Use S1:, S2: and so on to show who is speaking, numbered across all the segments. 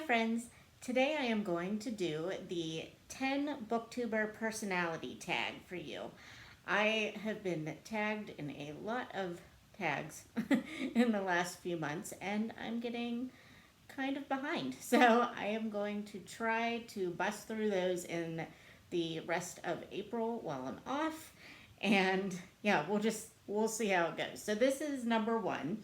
S1: friends, today I am going to do the 10 BookTuber personality tag for you. I have been tagged in a lot of tags in the last few months and I'm getting kind of behind. So I am going to try to bust through those in the rest of April while I'm off. And yeah, we'll see how it goes. So this is number one.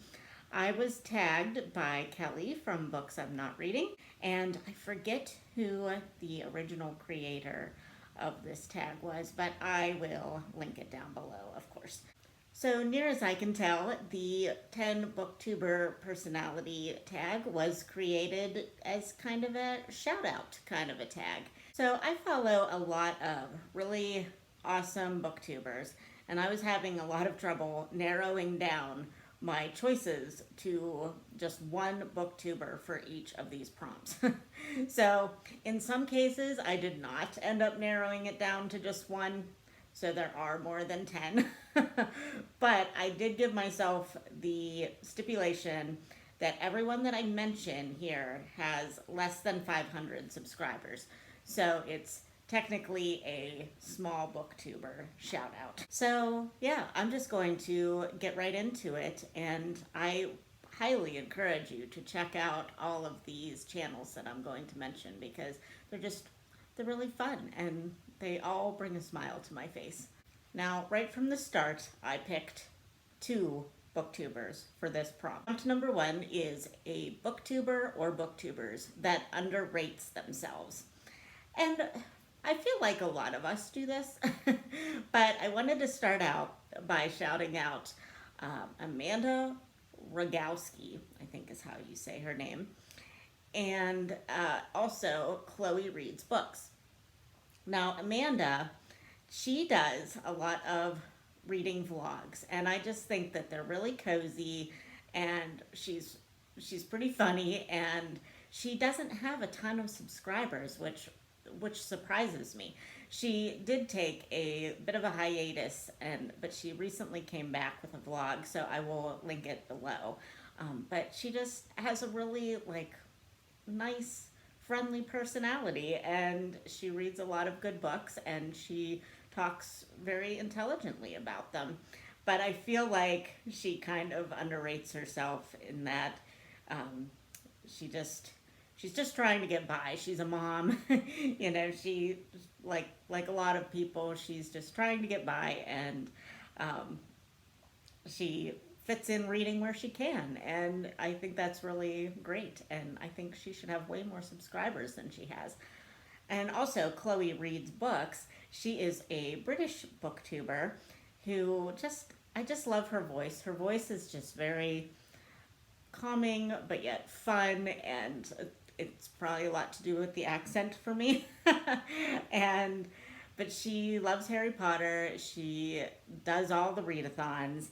S1: I was tagged by Kelly from Books I'm Not Reading, and I forget who the original creator of this tag was, but I will link it down below, of course. So near as I can tell, the 10 BookTuber personality tag was created as kind of a shout out kind of a tag. So I follow a lot of really awesome BookTubers, and I was having a lot of trouble narrowing down my choices to just one BookTuber for each of these prompts. So in some cases, I did not end up narrowing it down to just one, so there are more than 10. But I did give myself the stipulation that everyone that I mention here has less than 500 subscribers. So it's technically a small BookTuber shout out. So yeah, I'm just going to get right into it, and I highly encourage you to check out all of these channels that I'm going to mention because they're really fun and they all bring a smile to my face. Now, right from the start, I picked two BookTubers for this prompt. Prompt number one is a BookTuber or BookTubers that underrates themselves. And I feel like a lot of us do this, but I wanted to start out by shouting out Amanda Rogowski, I think is how you say her name, and also Chloe Reads Books. Now, Amanda, she does a lot of reading vlogs, and I just think that they're really cozy, and she's pretty funny, and she doesn't have a ton of subscribers, which surprises me. She did take a bit of a hiatus, but she recently came back with a vlog, so I will link it below. But she just has a really nice, friendly personality, and she reads a lot of good books, and she talks very intelligently about them. But I feel like she kind of underrates herself in that she's just trying to get by. She's a mom, she like a lot of people, she's just trying to get by, and she fits in reading where she can, and I think that's really great, and I think she should have way more subscribers than she has. And also, Chloe Reads Books. She is a British BookTuber who I just love her voice. Her voice is just very calming, but yet fun, and it's probably a lot to do with the accent for me. But she loves Harry Potter. She does all the readathons,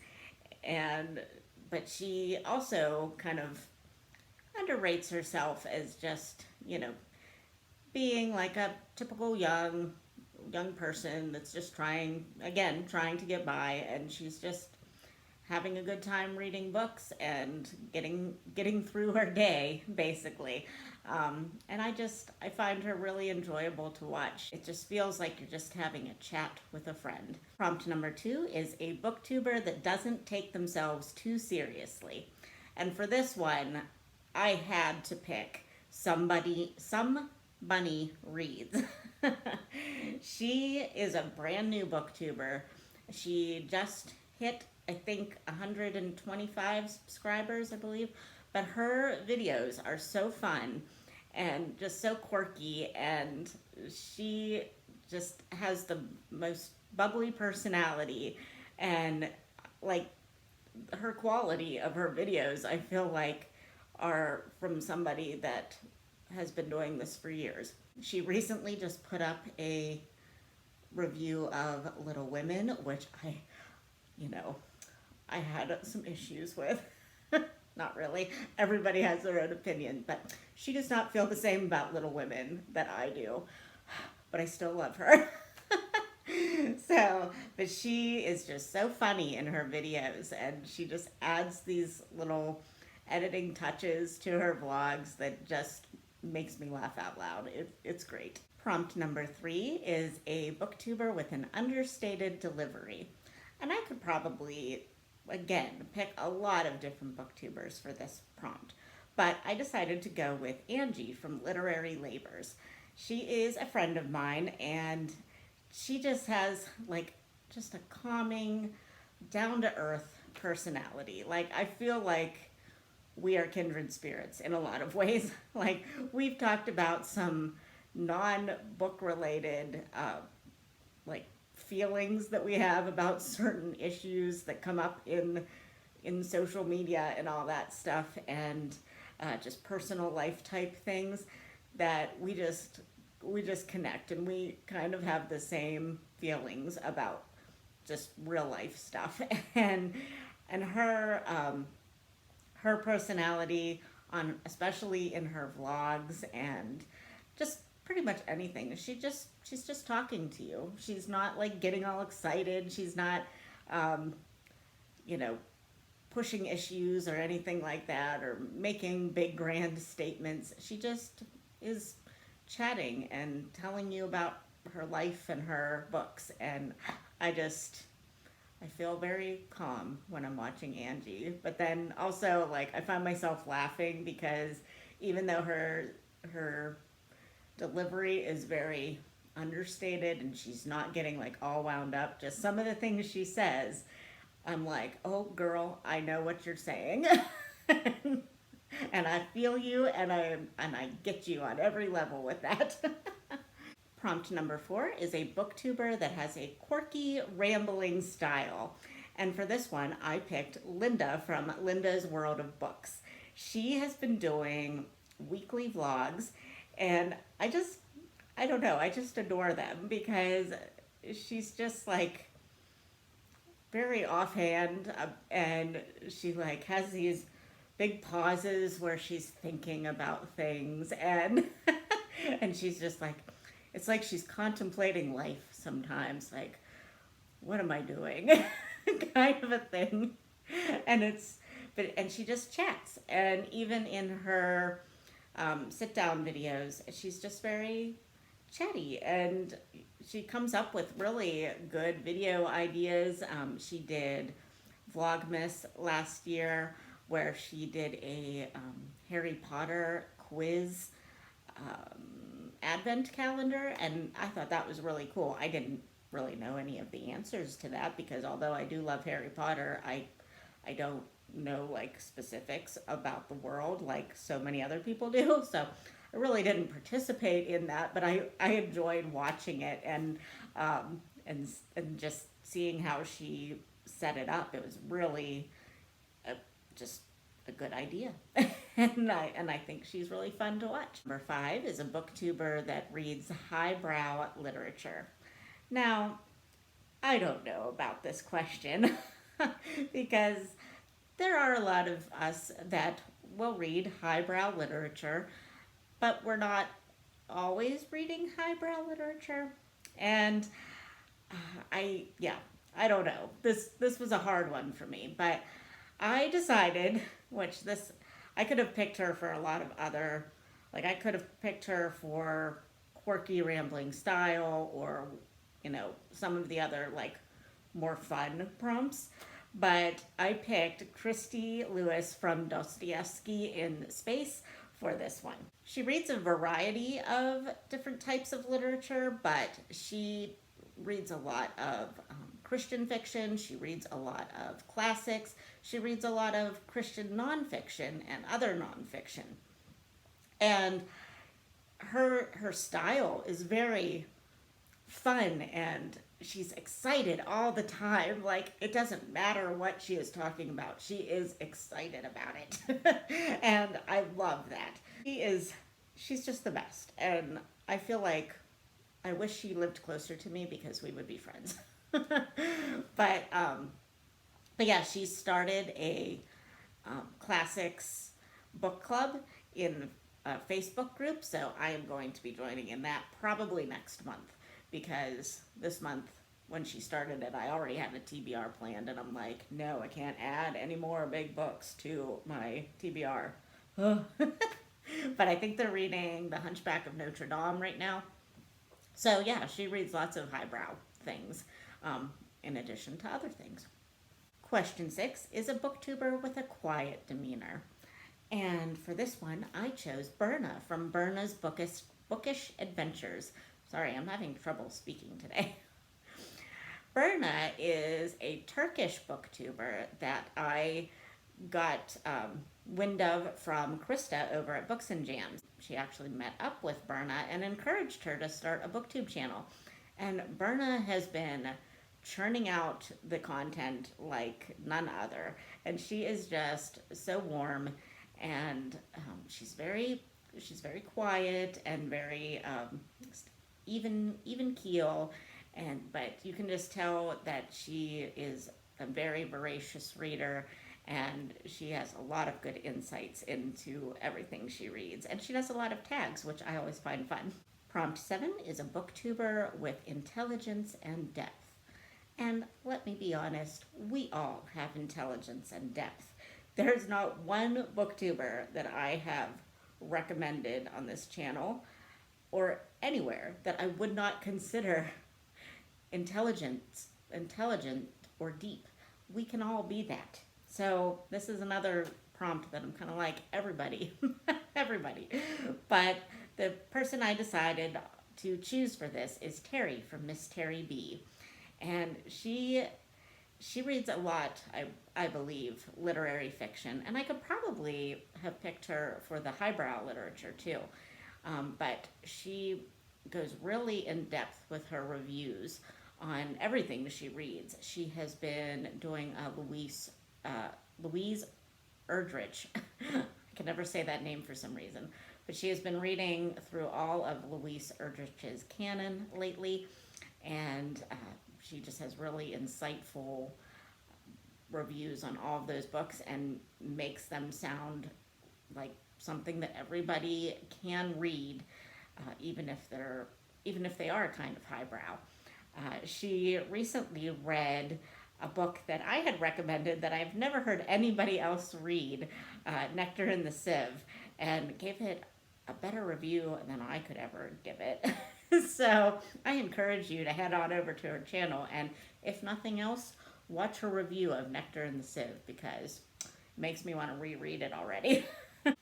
S1: but she also kind of underrates herself as just, being like a typical young person that's just trying to get by, and she's just having a good time reading books and getting through her day, basically. And I find her really enjoyable to watch. It just feels like you're just having a chat with a friend. Prompt number two is a BookTuber that doesn't take themselves too seriously. And for this one, I had to pick Some Bunny Reads. She is a brand new BookTuber. She just hit, I think, 125 subscribers, I believe. But her videos are so fun and just so quirky, and she just has the most bubbly personality, and her quality of her videos, I feel like, are from somebody that has been doing this for years. She recently just put up a review of Little Women, which I had some issues with. Not really. Everybody has their own opinion, but she does not feel the same about Little Women that I do. But I still love her. But she is just so funny in her videos, and she just adds these little editing touches to her vlogs that just makes me laugh out loud. It's great. Prompt number 3 is a booktuber with an understated delivery. And I could probably, again, pick a lot of different booktubers for this prompt. But I decided to go with Angie from Literary Labors. She is a friend of mine, and she just has like just a calming, down to earth personality. Like, I feel like we are kindred spirits in a lot of ways. Like, we've talked about some non book related, like, feelings that we have about certain issues that come up in social media and all that stuff, and just personal life type things that we just connect, and we kind of have the same feelings about just real life stuff. And her personality, on especially in her vlogs and just pretty much anything, she's just talking to you. She's not like getting all excited. She's not um, you know pushing issues or anything like that, or making big grand statements. She just is chatting and telling you about her life and her books, and I feel very calm when I'm watching Angie. But then also, like, I find myself laughing because even though her delivery is very understated and she's not getting like all wound up, just some of the things she says, I'm like, oh girl, I know what you're saying. And I feel you, and I get you on every level with that. Prompt number 4 is a booktuber that has a quirky, rambling style. And for this one, I picked Linda from Linda's World of Books. She has been doing weekly vlogs, and I don't know, I just adore them because she's just like very offhand, and she like has these big pauses where she's thinking about things, and and she's just like, it's like she's contemplating life sometimes, like, what am I doing? Kind of a thing. And and she just chats. And even in her sit down videos, she's just very chatty, and she comes up with really good video ideas. She did Vlogmas last year where she did a Harry Potter quiz advent calendar, and I thought that was really cool. I didn't really know any of the answers to that because although I do love Harry Potter, I don't know like specifics about the world like so many other people do. So I really didn't participate in that, but I enjoyed watching it, and just seeing how she set it up. It was really just a good idea. And I think she's really fun to watch. Number 5 is a booktuber that reads highbrow literature. Now, I don't know about this question because there are a lot of us that will read highbrow literature, but we're not always reading highbrow literature. And yeah, I don't know. This was a hard one for me, but I decided, I could have picked her for a lot of other, like I could have picked her for quirky rambling style, or some of the other like more fun prompts, but I picked Christy Lewis from Dostoevsky in Space for this one. She reads a variety of different types of literature, but she reads a lot of Christian fiction. She reads a lot of classics. She reads a lot of Christian nonfiction and other nonfiction. And her style is very fun, and she's excited all the time. Like, it doesn't matter what she is talking about. She is excited about it. And I love that. She's just the best. And I feel like I wish she lived closer to me because we would be friends. But yeah, she started a classics book club in a Facebook group, so I am going to be joining in that probably next month, because this month when she started it, I already had a TBR planned, and I'm like, no, I can't add any more big books to my TBR. but I think they're reading The Hunchback of Notre Dame right now. So yeah, she reads lots of highbrow things, in addition to other things. Question 6 is a booktuber with a quiet demeanor. And for this one, I chose Berna from Berna's Bookish Adventures. Sorry, I'm having trouble speaking today. Berna is a Turkish booktuber that I got wind of from Krista over at Books and Jams. She actually met up with Berna and encouraged her to start a booktube channel. And Berna has been churning out the content like none other. And she is just so warm, and she's very quiet and very even keel, and but you can just tell that she is a very voracious reader, and she has a lot of good insights into everything she reads, and she does a lot of tags, which I always find fun. Prompt 7 is a booktuber with intelligence and depth. And let me be honest, we all have intelligence and depth. There's not one booktuber that I have recommended on this channel or anywhere that I would not consider intelligent or deep. We can all be that. So this is another prompt that I'm kind of like, everybody, everybody. But the person I decided to choose for this is Terry from Miss Terry B. And she reads a lot, I believe, literary fiction, and I could probably have picked her for the highbrow literature too. But she goes really in depth with her reviews on everything she reads. She has been doing Louise Erdrich. I can never say that name for some reason, but she has been reading through all of Louise Erdrich's canon lately, and she just has really insightful reviews on all of those books and makes them sound like something that everybody can read, even if they are kind of highbrow. She recently read a book that I had recommended that I've never heard anybody else read, Nectar in the Sieve, and gave it a better review than I could ever give it. So I encourage you to head on over to her channel, and if nothing else, watch her review of Nectar in the Sieve, because it makes me want to reread it already.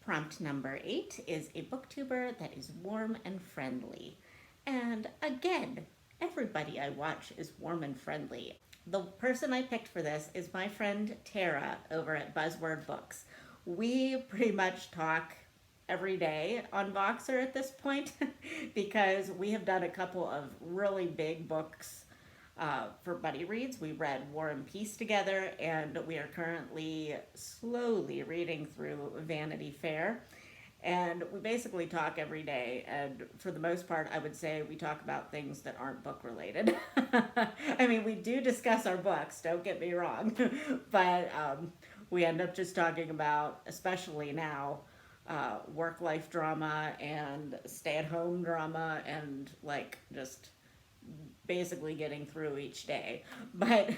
S1: Prompt number 8 is a booktuber that is warm and friendly. And again, everybody I watch is warm and friendly. The person I picked for this is my friend Tara over at Buzzword Books. We pretty much talk every day on Voxer at this point because we have done a couple of really big books for Buddy Reads. We read War and Peace together, and we are currently slowly reading through Vanity Fair. And we basically talk every day, and for the most part, I would say we talk about things that aren't book related. I mean, we do discuss our books, don't get me wrong, but we end up just talking about, especially now, work-life drama and stay-at-home drama, and like just basically getting through each day. But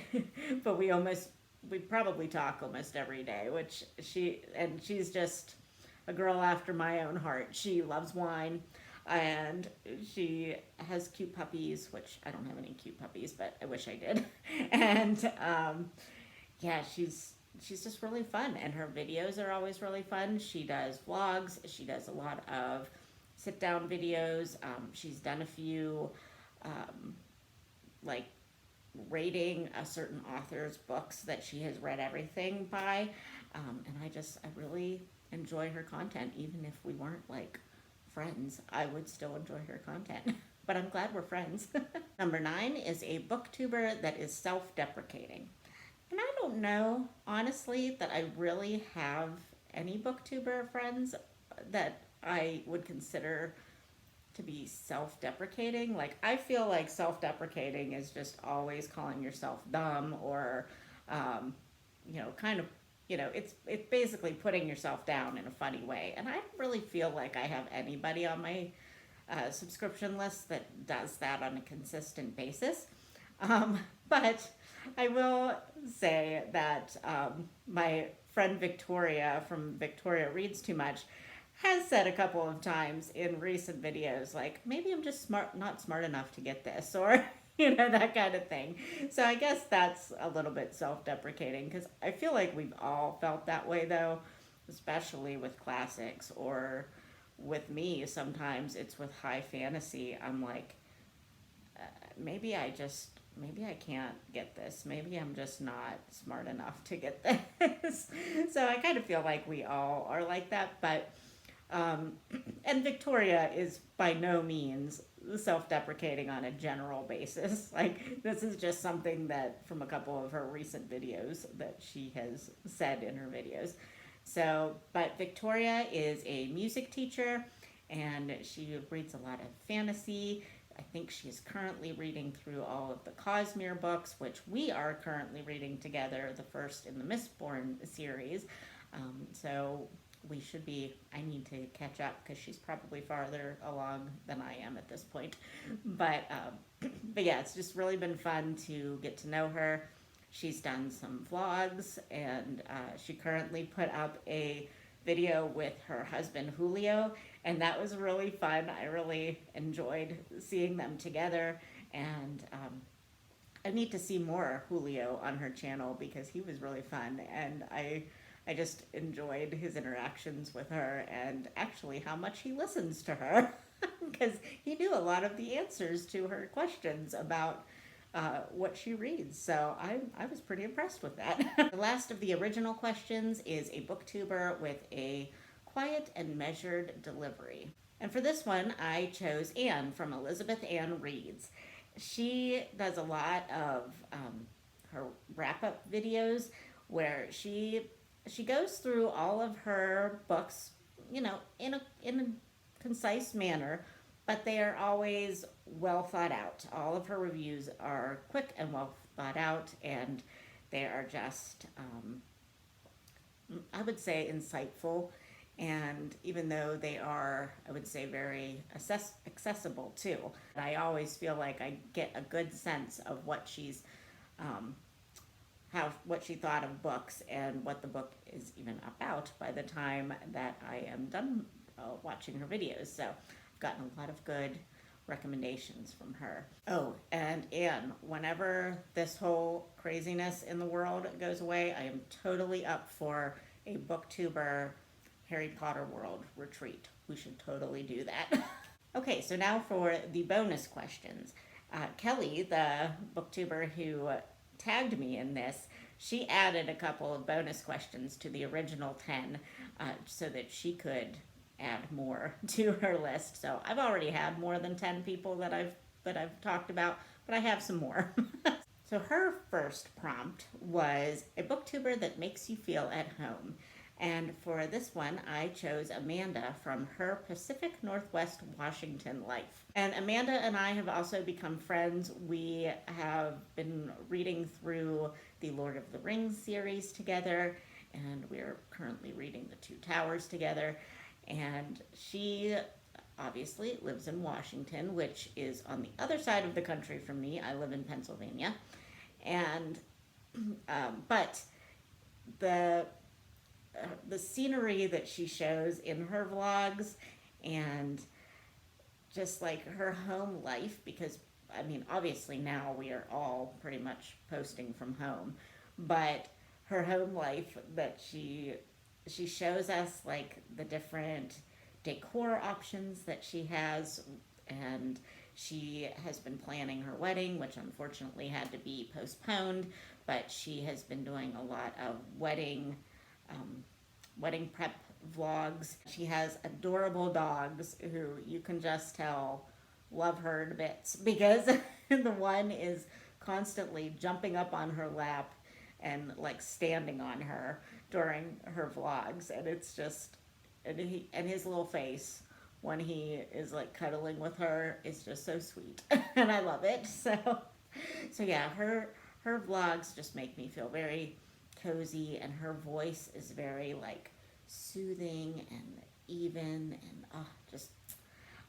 S1: we probably talk almost every day, which she's just a girl after my own heart. She loves wine, and she has cute puppies, which I don't have any cute puppies, but I wish I did. And yeah, she's just really fun, and her videos are always really fun. She does vlogs. She does a lot of sit-down videos. She's done a few like rating a certain author's books that she has read everything by, and I really enjoy her content. Even if we weren't like friends, I would still enjoy her content. But I'm glad we're friends. Number 9 is a booktuber that is self-deprecating. And I don't know, honestly, that I really have any booktuber friends that I would consider to be self-deprecating. Like, I feel like self-deprecating is just always calling yourself dumb, or kind of, it's basically putting yourself down in a funny way. And I don't really feel like I have anybody on my subscription list that does that on a consistent basis. But I will say that my friend Victoria from Victoria Reads Too Much has said a couple of times in recent videos, like, maybe I'm just not smart enough to get this, or, that kind of thing. So I guess that's a little bit self deprecating because I feel like we've all felt that way, though, especially with classics, or with me, sometimes it's with high fantasy. I'm like, maybe maybe I can't get this. Maybe I'm just not smart enough to get this. So I kind of feel like we all are like that. But, um, and Victoria is by no means self deprecating on a general basis. Like, this is just something that from a couple of her recent videos that she has said in her videos. So, but Victoria is a music teacher and she reads a lot of fantasy. I think she's currently reading through all of the Cosmere books, which we are currently reading together, the first in the Mistborn series. So we should be, I need to catch up because she's probably farther along than I am at this point. But yeah, it's just really been fun to get to know her. She's done some vlogs, and she currently put up a video with her husband Julio, and that was really fun. I really enjoyed seeing them together, and I need to see more Julio on her channel because he was really fun, and I just enjoyed his interactions with her and actually how much he listens to her because he knew a lot of the answers to her questions about what she reads. So I was pretty impressed with that. The last of the original questions is a booktuber with a quiet and measured delivery. And for this one, I chose Anne from Elizabeth Ann Reads. She does a lot of her wrap-up videos where she goes through all of her books, in a concise manner, but they are always well thought out. All of her reviews are quick and well thought out, and they are just, I would say, insightful. And even though they are, I would say, very accessible too, I always feel like I get a good sense of what um, what she thought of books and what the book is even about by the time that I am done watching her videos. So I've gotten a lot of good recommendations from her. Oh, and Anne, whenever this whole craziness in the world goes away, I am totally up for a booktuber Harry Potter World retreat. We should totally do that. Okay, so now for the bonus questions. Kelly, the booktuber who tagged me in this, she added a couple of bonus questions to the original 10 so that she could add more to her list. So I've already had more than 10 people that I've talked about, but I have some more. So her first prompt was a booktuber that makes you feel at home. And for this one, I chose Amanda from Her Pacific Northwest Washington Life. And Amanda and I have also become friends. We have been reading through the Lord of the Rings series together, and we're currently reading The Two Towers together. And she obviously lives in Washington, which is on the other side of the country from me. I live in Pennsylvania. And, but the scenery that she shows in her vlogs and just like her home life, because I mean, obviously now we are all pretty much posting from home, but her home life that she shows us, like the different decor options that she has, and she has been planning her wedding, which unfortunately had to be postponed, but she has been doing a lot of wedding prep vlogs. She has adorable dogs who you can just tell love her to bits because the one is constantly jumping up on her lap and like standing on her during her vlogs, and it's just and his little face when he is like cuddling with her is just so sweet and I love it. So yeah, her vlogs just make me feel very cozy, and her voice is very like soothing and even, and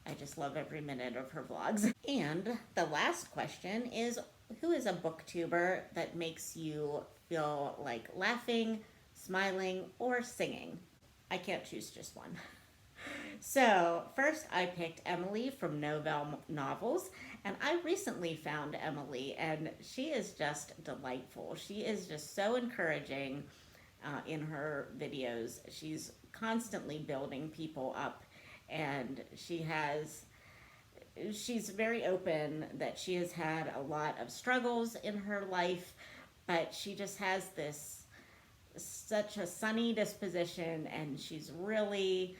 S1: I just love every minute of her vlogs. And the last question is, who is a booktuber that makes you feel like laughing, smiling, or singing? I can't choose just one. So, first I picked Emily from Novell Novels, and I recently found Emily, and she is just delightful. She is just so encouraging in her videos. She's constantly building people up, and she's very open that she has had a lot of struggles in her life, but she just has this such a sunny disposition, and she's really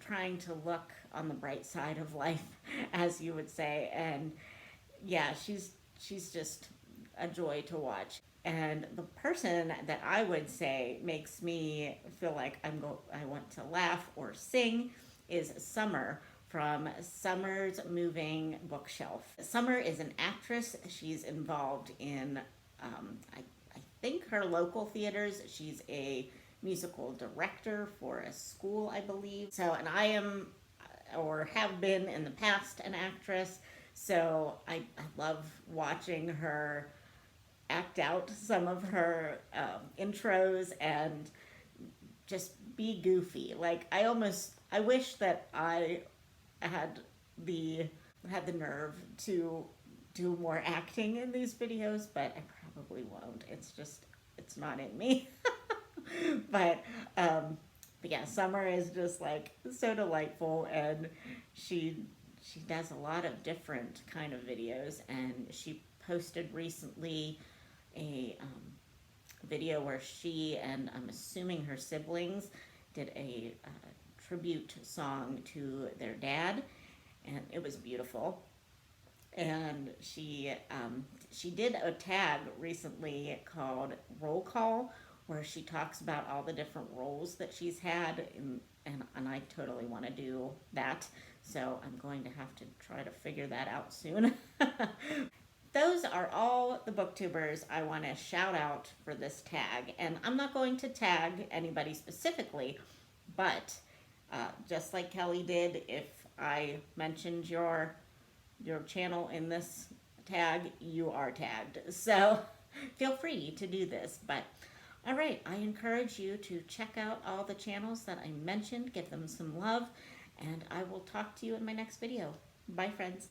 S1: trying to look on the bright side of life, as you would say. And yeah, she's just a joy to watch. And the person that I would say makes me feel like I want to laugh or sing is Summer from Summer's Moving Bookshelf. Summer is an actress. She's involved in, I think, her local theaters. She's a musical director for a school, I believe. So, and I am, or have been in the past, an actress. So I love watching her act out some of her intros and just be goofy. Like I wish that I had the had the nerve to do more acting in these videos, but I probably won't. It's not in me. but um, but yeah, Summer is just like so delightful, and she does a lot of different kind of videos, and she posted recently a video where she and I'm assuming her siblings did a tribute song to their dad, and it was beautiful. And she did a tag recently called Roll Call, where she talks about all the different roles that she's had, and I totally want to do that. So I'm going to have to try to figure that out soon. Those are all the booktubers I want to shout out for this tag. And I'm not going to tag anybody specifically, but just like Kelly did, if I mentioned your channel in this tag, you are tagged. So feel free to do this. But all right, I encourage you to check out all the channels that I mentioned, give them some love, and I will talk to you in my next video. Bye, friends.